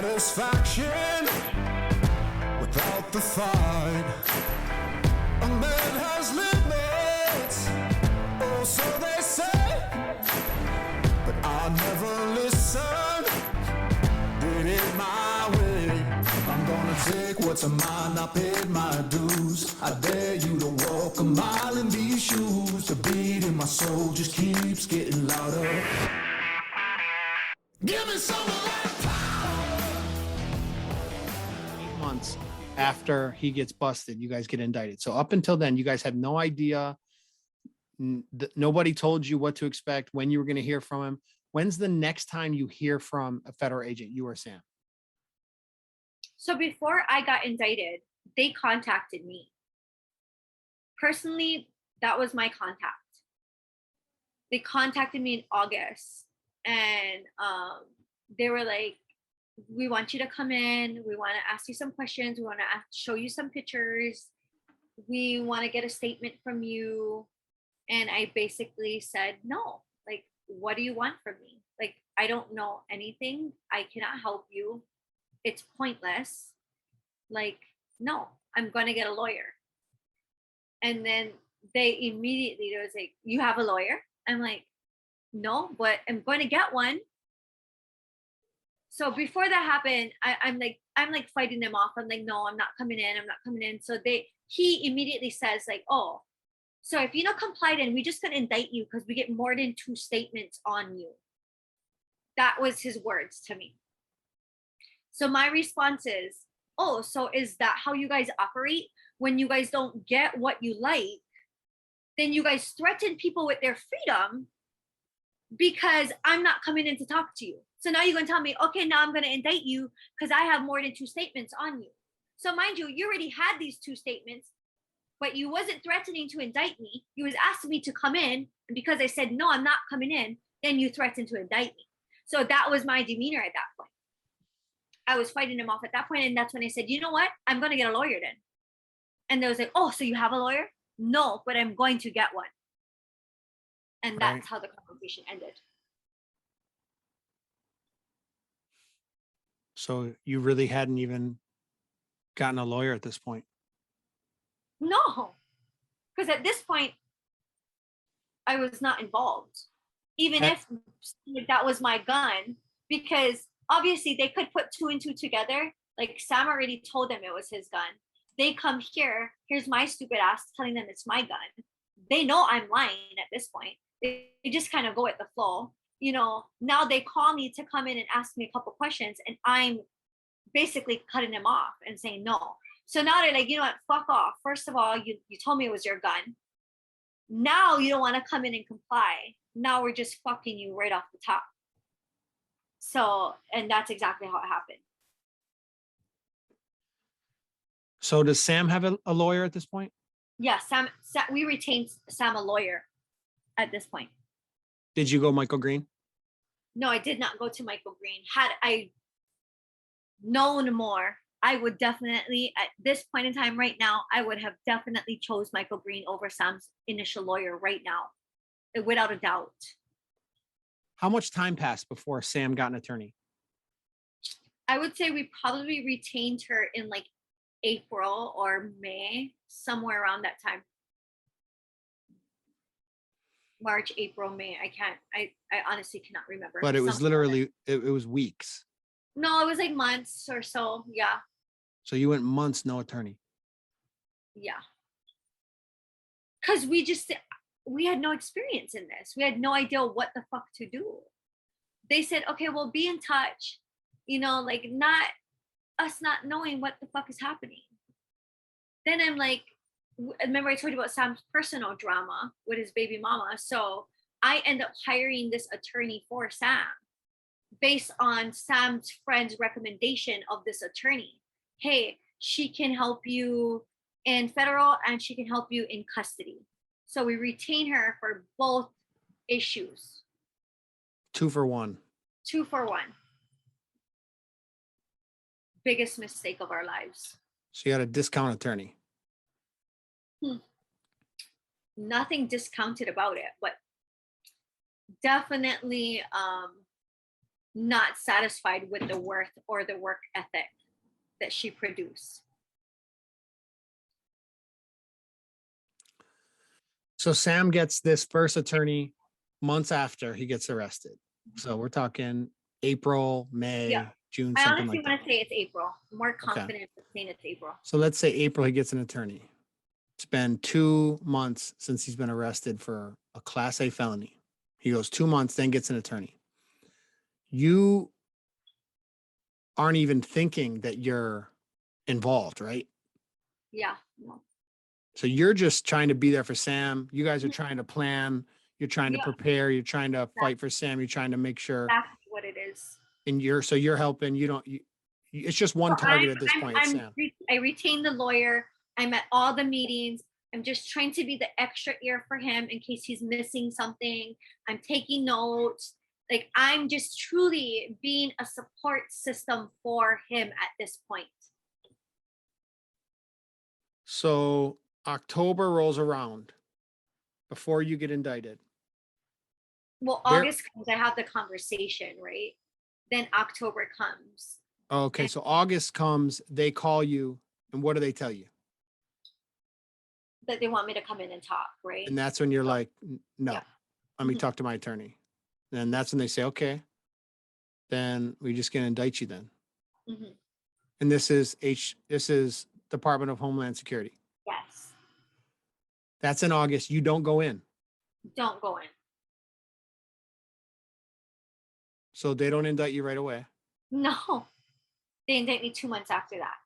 satisfaction without the fight. A man has limits, oh, so they say, but I never listen. Did it my way. I'm gonna take what's mine. I paid my dues. I dare you to walk a mile in these shoes. The beat in my soul just keeps getting louder. Give me some of that power. 8 months after he gets busted, you guys get indicted. So up until then, you guys had no idea. Nobody told you what to expect, when you were going to hear from him. When's the next time you hear from a federal agent, you or Sam? So before I got indicted, they contacted me. Personally, that was my contact. They contacted me in August, and they were like, we want you to come in. We want to ask you some questions. We want to show you some pictures. We want to get a statement from you. And I basically said, no, like, what do you want from me? Like, I don't know anything. I cannot help you. It's pointless. Like, no, I'm going to get a lawyer. And then they was like, you have a lawyer? I'm like, no, but I'm going to get one. So before that happened, I'm like fighting them off. I'm like, no, I'm not coming in. I'm not coming in. So he immediately says like, oh, so if you don't comply, then we just gonna indict you because we get more than 2 statements on you. That was his words to me. So my response is, oh, so is that how you guys operate? When you guys don't get what you like, then you guys threaten people with their freedom because I'm not coming in to talk to you. So now you're going to tell me, okay, now I'm going to indict you because I have more than 2 statements on you. So mind you, you already had these 2 statements, but you wasn't threatening to indict me. You was asking me to come in. And because I said, no, I'm not coming in, then you threatened to indict me. So that was my demeanor at that point. I was fighting him off at that point, and that's when I said, you know what? I'm going to get a lawyer then. And they was like, oh, so you have a lawyer? No, but I'm going to get one. And that's how the conversation ended. So you really hadn't even gotten a lawyer at this point? No, because at this point, I was not involved. Even if that was my gun, because obviously they could put 2 and 2 together. Like Sam already told them it was his gun. They come here's my stupid ass telling them it's my gun. They know I'm lying at this point. They just kind of go with the flow. You know, now they call me to come in and ask me a couple questions, and I'm basically cutting them off and saying no. So now they're like, you know what, fuck off. First of all, you told me it was your gun. Now you don't want to come in and comply. Now we're just fucking you right off the top. So, and that's exactly how it happened. So does Sam have a lawyer at this point? Yeah, Sam, we retained Sam a lawyer at this point. Did you go Michael Greene? No, I did not go to Michael Greene. Had I known more, I would definitely, at this point in time right now, I would have definitely chose Michael Greene over Sam's initial lawyer right now, without a doubt. How much time passed before Sam got an attorney? I would say we probably retained her in like April or May, somewhere around that time. March, April, May. I honestly cannot remember. But it was literally, it was weeks. No, it was like months or so. Yeah. So you went months, no attorney. Yeah. Because we had no experience in this. We had no idea what the fuck to do. They said, okay, well, be in touch. You know, like not knowing what the fuck is happening. Then I'm like, remember I told you about Sam's personal drama with his baby mama. So I end up hiring this attorney for Sam based on Sam's friend's recommendation of this attorney. Hey, she can help you in federal and she can help you in custody. So we retain her for both issues. 2 for 1. 2 for 1. Biggest mistake of our lives. So you had a discount attorney. Nothing discounted about it, but definitely not satisfied with the worth or the work ethic that she produced. So Sam gets this first attorney months after he gets arrested. So we're talking April, May, Yeah. June, I something honestly like that. want to say it's April. I'm more Okay. confident in saying it's April. So let's say April, he gets an attorney. It's been 2 months since he's been arrested for a Class A felony. He goes 2 months, then gets an attorney. You aren't even thinking that you're involved, right? Yeah. No. So you're just trying to be there for Sam. You guys are trying to plan. You're trying to Yeah. prepare. You're trying to fight for Sam. You're trying to make sure. That's what it is. And you're helping. It's just one So target at this point. It's Sam. I retain the lawyer. I'm at all the meetings. I'm just trying to be the extra ear for him in case he's missing something. I'm taking notes. Like, I'm just truly being a support system for him at this point. So October rolls around before you get indicted. Well, August comes, I have the conversation, right? Then October comes. Okay, so August comes, they call you, and what do they tell you? That they want me to come in and talk, right? And that's when you're like, no, Yeah. let me Mhm. talk to my attorney. And that's when they say, okay, then we just gonna indict you then. Mhm. And this is Department of Homeland Security. Yes. That's in August. You don't go in. Don't go in. So they don't indict you right away. No. They indict me 2 months after that.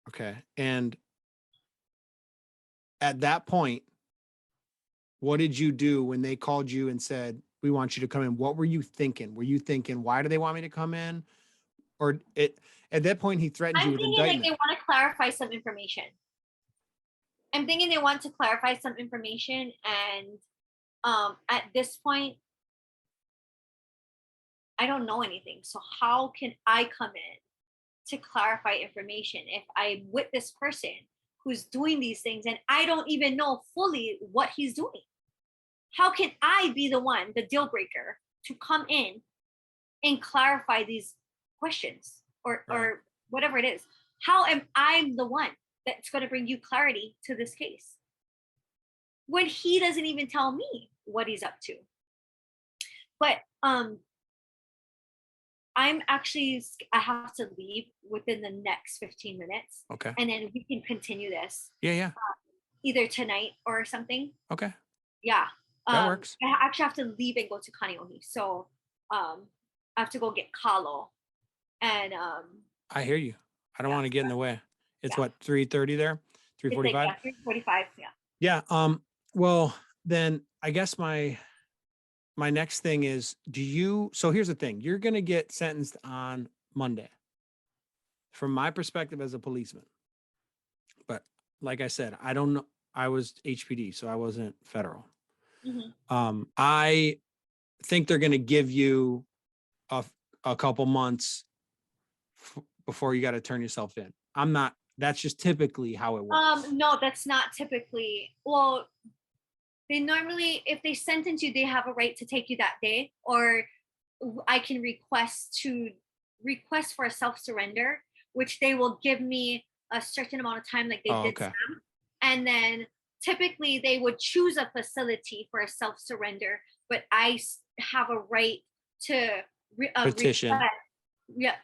Okay. And at that point, what did you do when they called you and said, we want you to come in? What were you thinking? Were you thinking, why do they want me to come in? Or at that point, he threatened you I'm with thinking like indictment. they want to clarify some information. I'm thinking they want to clarify some information, and at this point, I don't know anything. So how can I come in to clarify information if I'm with this person who's doing these things and I don't even know fully what he's doing? How can I be the one, the deal breaker, to come in and clarify these questions or whatever it is? How am I the one that's going to bring you clarity to this case when he doesn't even tell me what he's up to? But I have to leave within the next 15 minutes. Okay. And then we can continue this. Yeah. Either tonight or something. Okay. Yeah. That works. I actually have to leave and go to Kaneohe. So I have to go get Kalo. And I hear you. I don't want to get in the way. It's what, 3:30 there? 3:45? Like, 3:45. Yeah. Yeah. Well, then I guess my next thing is, so here's the thing. You're going to get sentenced on Monday. From my perspective as a policeman. But like I said, I don't know. I was HPD, so I wasn't federal. Mm-hmm. I think they're going to give you a couple months before you got to turn yourself in. That's just typically how it works. No, that's not typically. Well, they normally, if they sentence you, they have a right to take you that day, or I can request for a self-surrender, which they will give me a certain amount of time, like they did okay. Sam. And then typically they would choose a facility for a self-surrender, but I have a right to petition.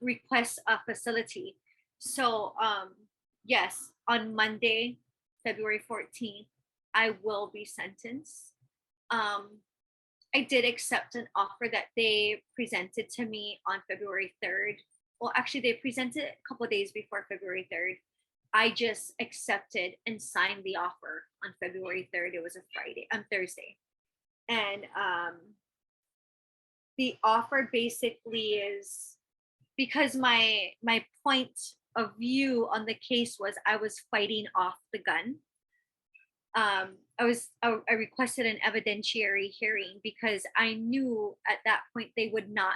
Request a facility. So yes, on Monday, February 14th, I will be sentenced. I did accept an offer that they presented to me on February 3rd. Well, actually, they presented it a couple of days before February 3rd. I just accepted and signed the offer on February 3rd. It was a Thursday. And the offer basically is, because my point of view on the case was I was fighting off the gun. I requested an evidentiary hearing because I knew at that point they would not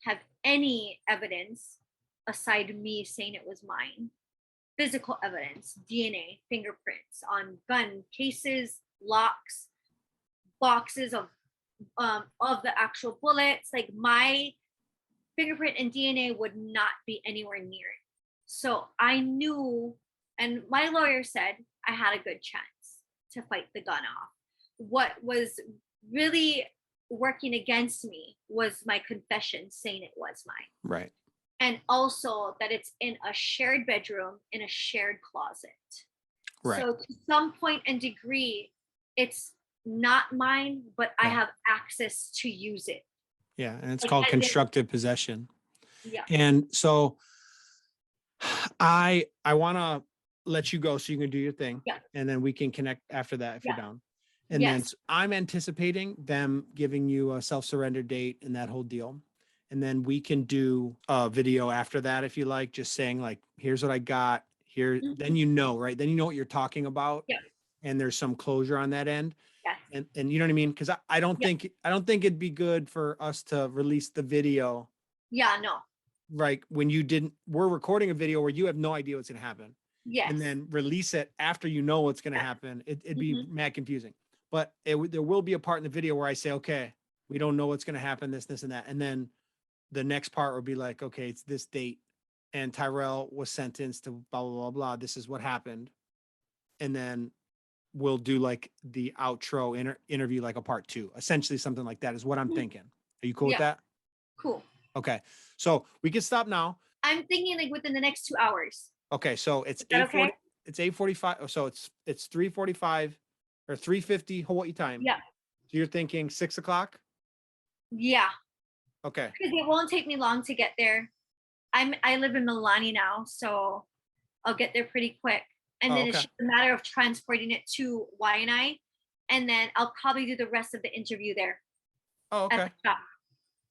have any evidence aside me saying it was mine. Physical evidence, DNA, fingerprints on gun cases, locks, boxes of the actual bullets. Like, my fingerprint and DNA would not be anywhere near it. So I knew, and my lawyer said I had a good chance to fight the gun off. What was really working against me was my confession saying it was mine. Right. And also that it's in a shared bedroom, in a shared closet. Right. So to some point and degree, it's not mine, but I have access to use it. Yeah. And it's Like, called as in- constructive possession. Yeah. And so I want to let you go so you can do your thing. Yeah. And then we can connect after that if you're Yeah. down. And Yes. then I'm anticipating them giving you a self-surrender date and that whole deal. And then we can do a video after that if you like, just saying like, here's what I got here. Mhm. Then you know, right? Then you know what you're talking about. Yeah. And there's some closure on that end. Yes. And you know what I mean? Because I don't Yeah. think it'd be good for us to release the video, Yeah, no. right? When we're recording a video where you have no idea what's gonna happen. Yes. And then release it after you know what's gonna happen. It'd be Mhm. mad confusing. But there will be a part in the video where I say, okay, we don't know what's gonna happen, this, and that. And then the next part will be like, okay, it's this date. And Tyrell was sentenced to blah, blah, blah, blah. This is what happened. And then we'll do like the outro interview, like a part 2, essentially something like that is what I'm Mhm. thinking. Are you cool with Yeah. that? Cool. Okay. So we can stop now. I'm thinking like within the next 2 hours. Okay. So it's Is that 8:40. okay? It's 8:45. So it's 3:45 or 3:50 Hawaii time. Yeah. So you're thinking 6:00? Yeah. Okay. Because it won't take me long to get there. I live in Milani now, so I'll get there pretty quick. And Oh, then it's okay. just a matter of transporting it to Waianae. And then I'll probably do the rest of the interview there Oh, at okay. the shop.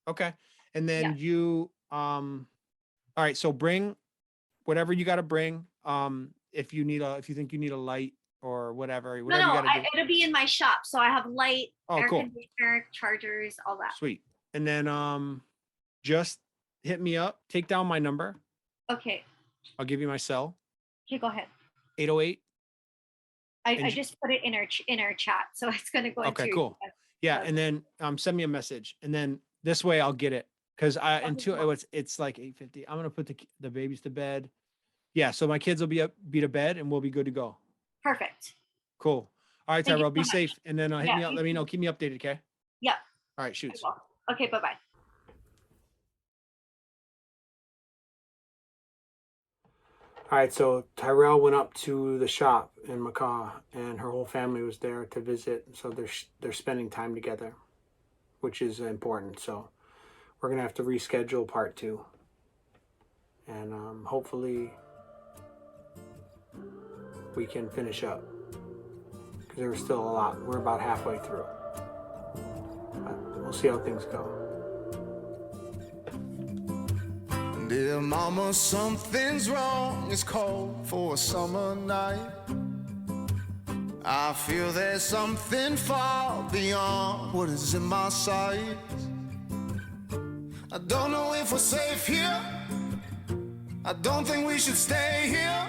Okay. And then Yeah. you, all right. So bring whatever you got to bring. If you think you need a light or whatever you No, got to do. it'll be in my shop. So I have light, Oh, air cool. conditioner, chargers, all that. Sweet. And then, just hit me up, take down my number. Okay. I'll give you my cell, Okay, go ahead. 808. I And just put it in our chat, so it's gonna go into Okay, your cool. chat. Yeah. Okay. And then, send me a message and then this way I'll get it. Cause Okay, until cool. it's like 8:50. I'm going to put the babies to bed. Yeah. So my kids will be to bed and we'll be good to go. Perfect. Cool. All right, Thank you Tyrell, be so much. safe. And then hit Yeah, me up. you Let me too. know. Keep me updated. Okay. Yeah. All right. I Shoots. will. Okay, bye-bye. All right, so Tyrell went up to the shop in Macau, and her whole family was there to visit. So they're spending time together, which is important. So we're gonna have to reschedule part 2, and hopefully we can finish up because there was still a lot. We're about halfway through. But we'll see how things go. Dear mama, something's wrong. It's cold for a summer night. I feel there's something far beyond what is in my sight. I don't know if we're safe here. I don't think we should stay here.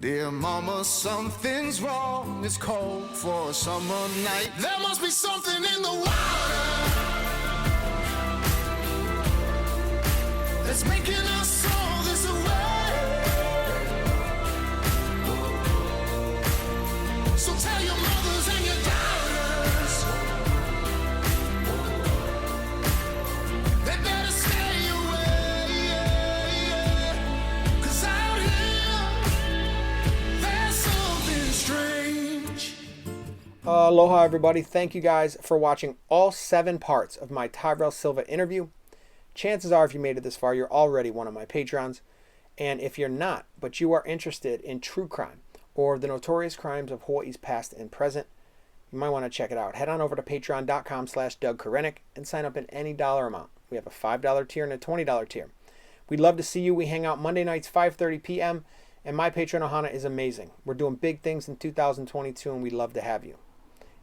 Dear mama, something's wrong. It's cold for a summer night. There must be something in the water that's making us throw this away. So tell your mothers and your daughters they better stay away. 'Cause out here there's something strange. Aloha, everybody. Thank you guys for watching all 7 parts of my Tyrell Silva interview. Chances are, if you made it this far, you're already one of my patrons. And if you're not, but you are interested in true crime or the notorious crimes of Hawaii's past and present, you might want to check it out. Head on over to patreon.com/Doug Korenic and sign up in any dollar amount. We have a $5 tier and a $20 tier. We'd love to see you. We hang out Monday nights, 5:30 p.m. And my patron Ohana is amazing. We're doing big things in 2022 and we'd love to have you.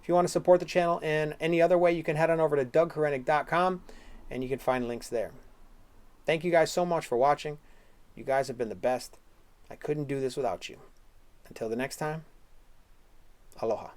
If you want to support the channel in any other way, you can head on over to DougKorenic.com and you can find links there. Thank you guys so much for watching. You guys have been the best. I couldn't do this without you. Until the next time, aloha.